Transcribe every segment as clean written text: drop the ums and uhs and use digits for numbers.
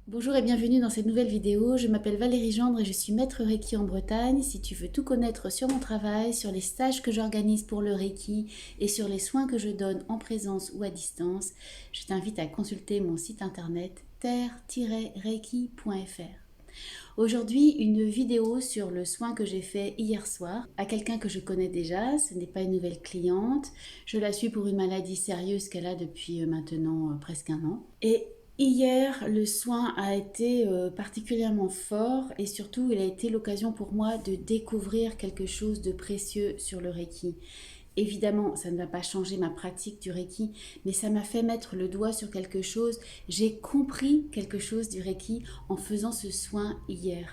Bonjour et bienvenue dans cette nouvelle vidéo. Je m'appelle Valérie Gendre et je suis maître Reiki en Bretagne. Si tu veux tout connaître sur mon travail, sur les stages que j'organise pour le Reiki et sur les soins que je donne en présence ou à distance, je t'invite à consulter mon site internet terre-reiki.fr. Aujourd'hui, une vidéo sur le soin que j'ai fait hier soir à quelqu'un que je connais déjà. Ce n'est pas une nouvelle cliente. Je la suis pour une maladie sérieuse qu'elle a depuis maintenant presque un an. Et hier, le soin a été particulièrement fort et surtout, il a été l'occasion pour moi de découvrir quelque chose de précieux sur le Reiki. Évidemment, ça ne va pas changer ma pratique du Reiki, mais ça m'a fait mettre le doigt sur quelque chose. J'ai compris quelque chose du Reiki en faisant ce soin hier.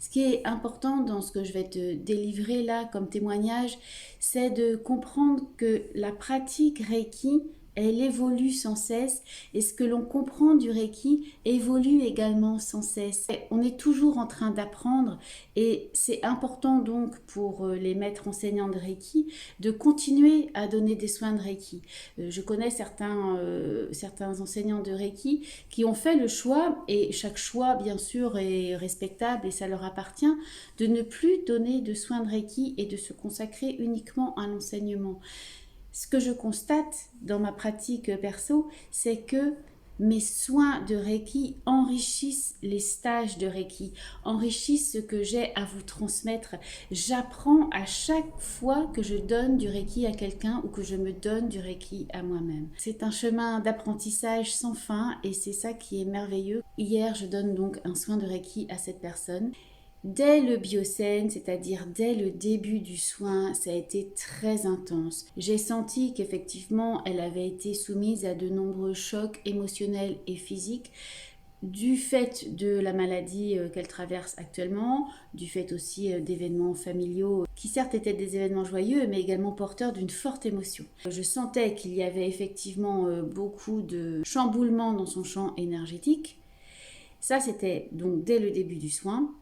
Ce qui est important dans ce que je vais te délivrer là comme témoignage, c'est de comprendre que la pratique Reiki, elle évolue sans cesse et ce que l'on comprend du Reiki évolue également sans cesse. On est toujours en train d'apprendre et c'est important donc pour les maîtres enseignants de Reiki de continuer à donner des soins de Reiki. Je connais certains enseignants de Reiki qui ont fait le choix, et chaque choix bien sûr est respectable et ça leur appartient, de ne plus donner de soins de Reiki et de se consacrer uniquement à l'enseignement. Ce que je constate dans ma pratique perso, c'est que mes soins de Reiki enrichissent les stages de Reiki, enrichissent ce que j'ai à vous transmettre. J'apprends à chaque fois que je donne du Reiki à quelqu'un ou que je me donne du Reiki à moi-même. C'est un chemin d'apprentissage sans fin et c'est ça qui est merveilleux. Hier, je donne donc un soin de Reiki à cette personne. Dès le biocène, c'est-à-dire dès le début du soin, ça a été très intense. J'ai senti qu'effectivement, elle avait été soumise à de nombreux chocs émotionnels et physiques du fait de la maladie qu'elle traverse actuellement, du fait aussi d'événements familiaux qui certes étaient des événements joyeux, mais également porteurs d'une forte émotion. Je sentais qu'il y avait effectivement beaucoup de chamboulements dans son champ énergétique. Ça, c'était donc dès le début du soin.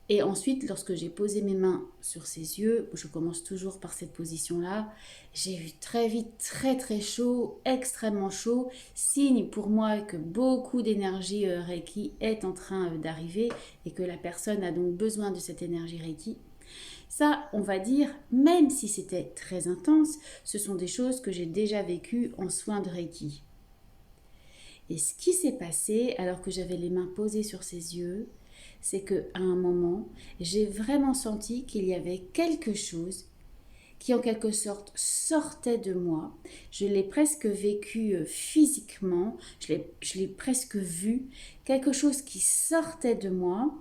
Et ensuite, lorsque j'ai posé mes mains sur ses yeux, je commence toujours par cette position-là, j'ai eu très vite très très chaud, extrêmement chaud, signe pour moi que beaucoup d'énergie Reiki est en train d'arriver et que la personne a donc besoin de cette énergie Reiki. Ça, on va dire, même si c'était très intense, ce sont des choses que j'ai déjà vécues en soins de Reiki. Et ce qui s'est passé alors que j'avais les mains posées sur ses yeux, c'est qu'à un moment, j'ai vraiment senti qu'il y avait quelque chose qui en quelque sorte sortait de moi. Je l'ai presque vécu physiquement, je l'ai presque vu, quelque chose qui sortait de moi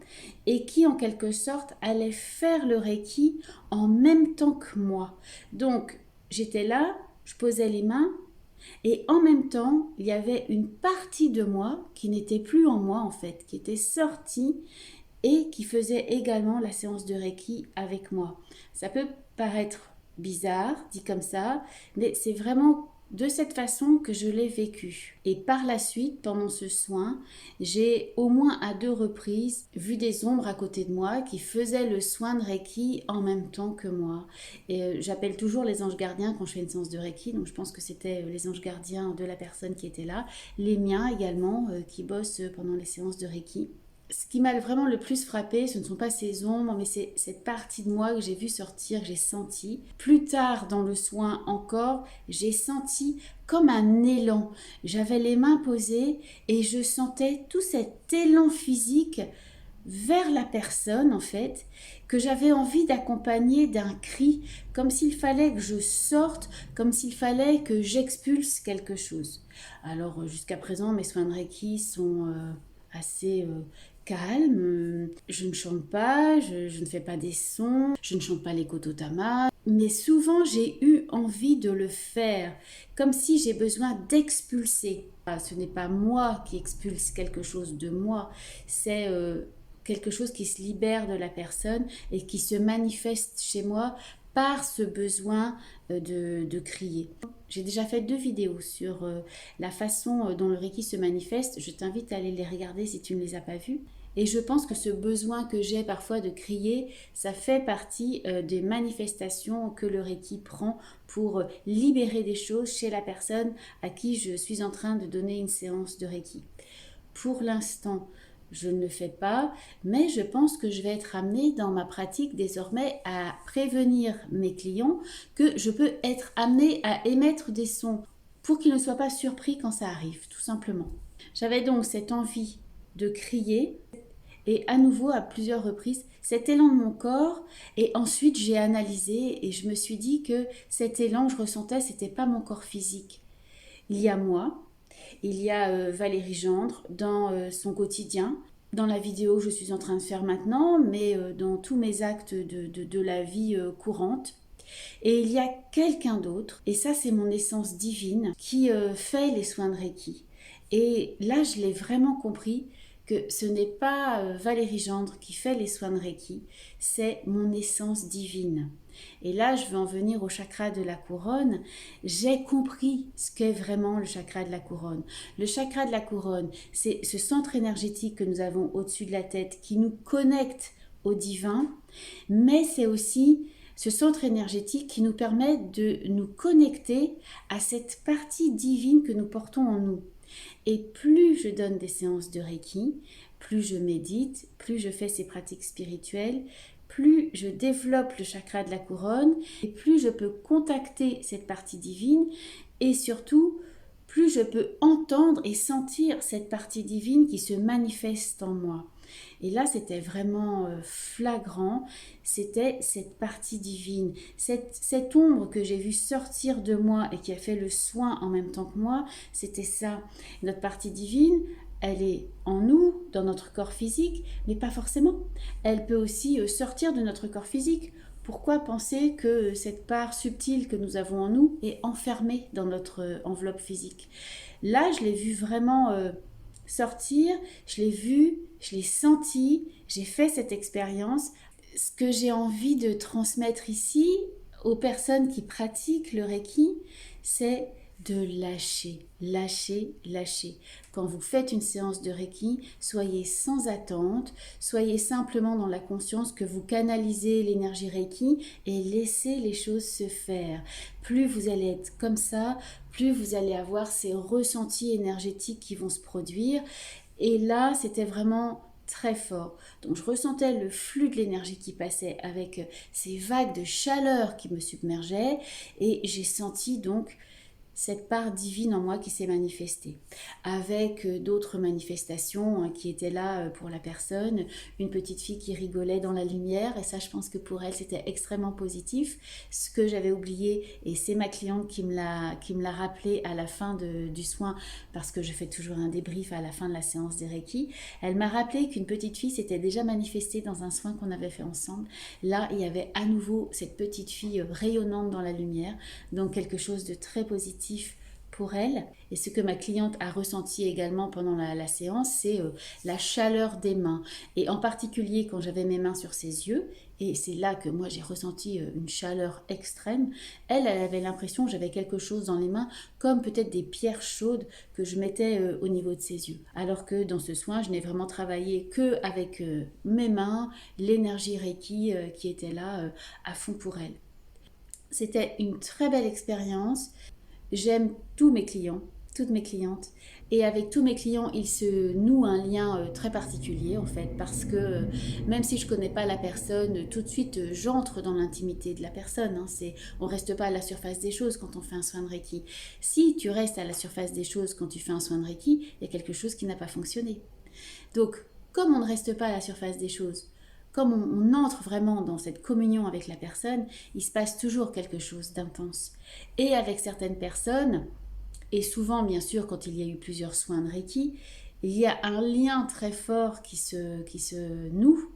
et qui en quelque sorte allait faire le Reiki en même temps que moi. Donc j'étais là, je posais les mains, et en même temps, il y avait une partie de moi qui n'était plus en moi en fait, qui était sortie et qui faisait également la séance de Reiki avec moi. Ça peut paraître bizarre dit comme ça, mais c'est vraiment de cette façon que je l'ai vécu. Et par la suite, pendant ce soin, j'ai au moins à 2 reprises vu des ombres à côté de moi qui faisaient le soin de Reiki en même temps que moi. Et j'appelle toujours les anges gardiens quand je fais une séance de Reiki, donc je pense que c'était les anges gardiens de la personne qui était là, les miens également qui bossent pendant les séances de Reiki. Ce qui m'a vraiment le plus frappé, ce ne sont pas ces ombres, mais c'est cette partie de moi que j'ai vue sortir, que j'ai senti. Plus tard dans le soin encore, j'ai senti comme un élan. J'avais les mains posées et je sentais tout cet élan physique vers la personne en fait, que j'avais envie d'accompagner d'un cri, comme s'il fallait que je sorte, comme s'il fallait que j'expulse quelque chose. Alors jusqu'à présent, mes soins de Reiki sont assez calmes. Je ne chante pas, je ne fais pas des sons, je ne chante pas les kototama. Mais souvent, j'ai eu envie de le faire, comme si j'ai besoin d'expulser. Ce n'est pas moi qui expulse quelque chose de moi, c'est quelque chose qui se libère de la personne et qui se manifeste chez moi par ce besoin de crier. J'ai déjà fait 2 vidéos sur la façon dont le Reiki se manifeste. Je t'invite à aller les regarder si tu ne les as pas vues. Et je pense que ce besoin que j'ai parfois de crier, ça fait partie des manifestations que le Reiki prend pour libérer des choses chez la personne à qui je suis en train de donner une séance de Reiki. Pour l'instant, je ne le fais pas, mais je pense que je vais être amenée dans ma pratique désormais à prévenir mes clients que je peux être amenée à émettre des sons pour qu'ils ne soient pas surpris quand ça arrive, tout simplement. J'avais donc cette envie de crier et à nouveau à plusieurs reprises cet élan de mon corps, et ensuite j'ai analysé et je me suis dit que cet élan que je ressentais, c'était pas mon corps physique. Il y a moi, il y a Valérie Gendre dans son quotidien, dans la vidéo que je suis en train de faire maintenant, mais dans tous mes actes de la vie courante. Et il y a quelqu'un d'autre, et ça c'est mon essence divine, qui fait les soins de Reiki. Et là je l'ai vraiment compris, que ce n'est pas Valérie Gendre qui fait les soins de Reiki, c'est mon essence divine. Et là, je veux en venir au chakra de la couronne. J'ai compris ce qu'est vraiment le chakra de la couronne. Le chakra de la couronne, c'est ce centre énergétique que nous avons au-dessus de la tête qui nous connecte au divin, mais c'est aussi ce centre énergétique qui nous permet de nous connecter à cette partie divine que nous portons en nous. Et plus je donne des séances de Reiki, plus je médite, plus je fais ces pratiques spirituelles, plus je développe le chakra de la couronne et plus je peux contacter cette partie divine, et surtout plus je peux entendre et sentir cette partie divine qui se manifeste en moi. Et là, c'était vraiment flagrant, c'était cette partie divine, cette ombre que j'ai vue sortir de moi et qui a fait le soin en même temps que moi, c'était ça. Notre partie divine, elle est en nous, dans notre corps physique, mais pas forcément. Elle peut aussi sortir de notre corps physique. Pourquoi penser que cette part subtile que nous avons en nous est enfermée dans notre enveloppe physique? Là, je l'ai vu vraiment sortir, je l'ai vu, je l'ai senti, j'ai fait cette expérience. Ce que j'ai envie de transmettre ici aux personnes qui pratiquent le Reiki, c'est de lâcher, lâcher, lâcher. Quand vous faites une séance de Reiki, soyez sans attente, soyez simplement dans la conscience que vous canalisez l'énergie Reiki et laissez les choses se faire. Plus vous allez être comme ça, plus vous allez avoir ces ressentis énergétiques qui vont se produire. Et là, c'était vraiment très fort. Donc je ressentais le flux de l'énergie qui passait avec ces vagues de chaleur qui me submergeaient, et j'ai senti donc cette part divine en moi qui s'est manifestée, avec d'autres manifestations qui étaient là pour la personne, une petite fille qui rigolait dans la lumière, et ça je pense que pour elle c'était extrêmement positif. Ce que j'avais oublié, et c'est ma cliente qui me l'a rappelé à la fin du soin, parce que je fais toujours un débrief à la fin de la séance des Reiki, elle m'a rappelé qu'une petite fille s'était déjà manifestée dans un soin qu'on avait fait ensemble. Là il y avait à nouveau cette petite fille rayonnante dans la lumière, donc quelque chose de très positif pour elle. Et ce que ma cliente a ressenti également pendant la séance, c'est la chaleur des mains, et en particulier quand j'avais mes mains sur ses yeux, et c'est là que moi j'ai ressenti une chaleur extrême. Elle avait l'impression que j'avais quelque chose dans les mains, comme peut-être des pierres chaudes que je mettais au niveau de ses yeux, alors que dans ce soin je n'ai vraiment travaillé que avec mes mains, l'énergie Reiki qui était là à fond pour elle. C'était une très belle expérience. J'aime tous mes clients, toutes mes clientes, et avec tous mes clients, il se noue un lien très particulier en fait, parce que même si je connais pas la personne, tout de suite j'entre dans l'intimité de la personne. On reste pas à la surface des choses quand on fait un soin de Reiki. Si tu restes à la surface des choses quand tu fais un soin de Reiki, il y a quelque chose qui n'a pas fonctionné. Donc, comme on ne reste pas à la surface des choses, comme on entre vraiment dans cette communion avec la personne, il se passe toujours quelque chose d'intense. Et avec certaines personnes, et souvent bien sûr quand il y a eu plusieurs soins de Reiki, il y a un lien très fort qui se noue.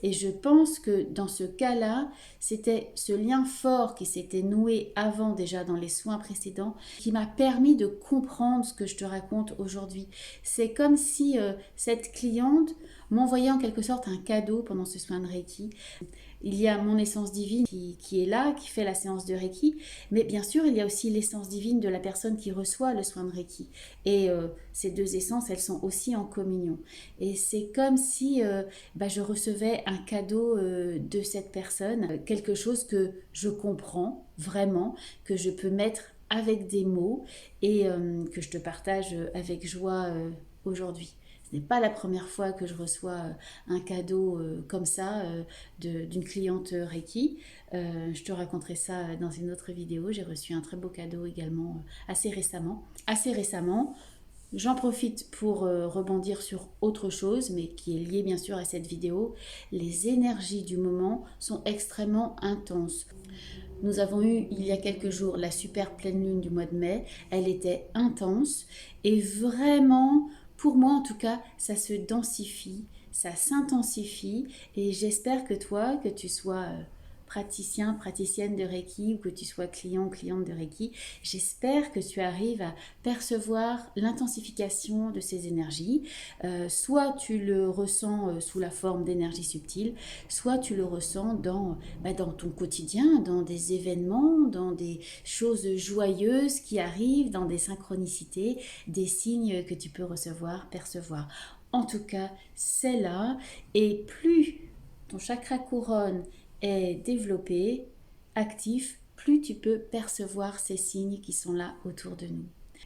Et je pense que dans ce cas-là, c'était ce lien fort qui s'était noué avant, déjà dans les soins précédents, qui m'a permis de comprendre ce que je te raconte aujourd'hui. C'est comme si cette cliente m'envoyait en quelque sorte un cadeau pendant ce soin de Reiki. Il y a mon essence divine qui est là, qui fait la séance de Reiki, mais bien sûr, il y a aussi l'essence divine de la personne qui reçoit le soin de Reiki. Et ces deux essences, elles sont aussi en communion. Et c'est comme si je recevais un cadeau de cette personne, quelque chose que je comprends vraiment, que je peux mettre avec des mots, et que je te partage avec joie aujourd'hui. Ce n'est pas la première fois que je reçois un cadeau comme ça d'une cliente Reiki. Je te raconterai ça dans une autre vidéo. J'ai reçu un très beau cadeau également assez récemment. J'en profite pour rebondir sur autre chose, mais qui est lié bien sûr à cette vidéo. Les énergies du moment sont extrêmement intenses. Nous avons eu il y a quelques jours la super pleine lune du mois de mai. Elle était intense et vraiment, pour moi en tout cas, ça se densifie, ça s'intensifie et j'espère que toi, que tu sois praticien, praticienne de Reiki ou que tu sois client, cliente de Reiki, j'espère que tu arrives à percevoir l'intensification de ces énergies. Soit tu le ressens sous la forme d'énergie subtile, soit tu le ressens dans ton quotidien, dans des événements, dans des choses joyeuses qui arrivent, dans des synchronicités, des signes que tu peux recevoir, percevoir. En tout cas, c'est là, et plus ton chakra couronne est développé, actif, plus tu peux percevoir ces signes qui sont là autour de nous.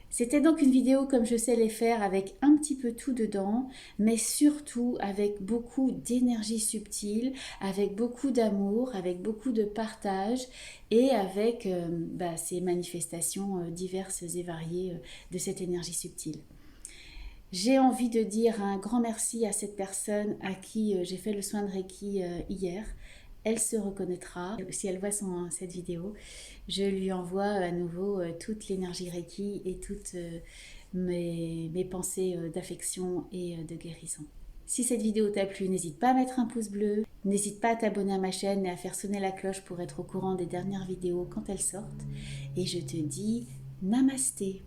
C'était donc une vidéo comme je sais les faire avec un petit peu tout dedans, mais surtout avec beaucoup d'énergie subtile, avec beaucoup d'amour, avec beaucoup de partage et avec ces manifestations diverses et variées de cette énergie subtile. J'ai envie de dire un grand merci à cette personne à qui j'ai fait le soin de Reiki hier. Elle se reconnaîtra si elle voit cette vidéo. Je lui envoie à nouveau toute l'énergie Reiki et toutes mes pensées d'affection et de guérison. Si cette vidéo t'a plu, n'hésite pas à mettre un pouce bleu. N'hésite pas à t'abonner à ma chaîne et à faire sonner la cloche pour être au courant des dernières vidéos quand elles sortent. Et je te dis Namasté.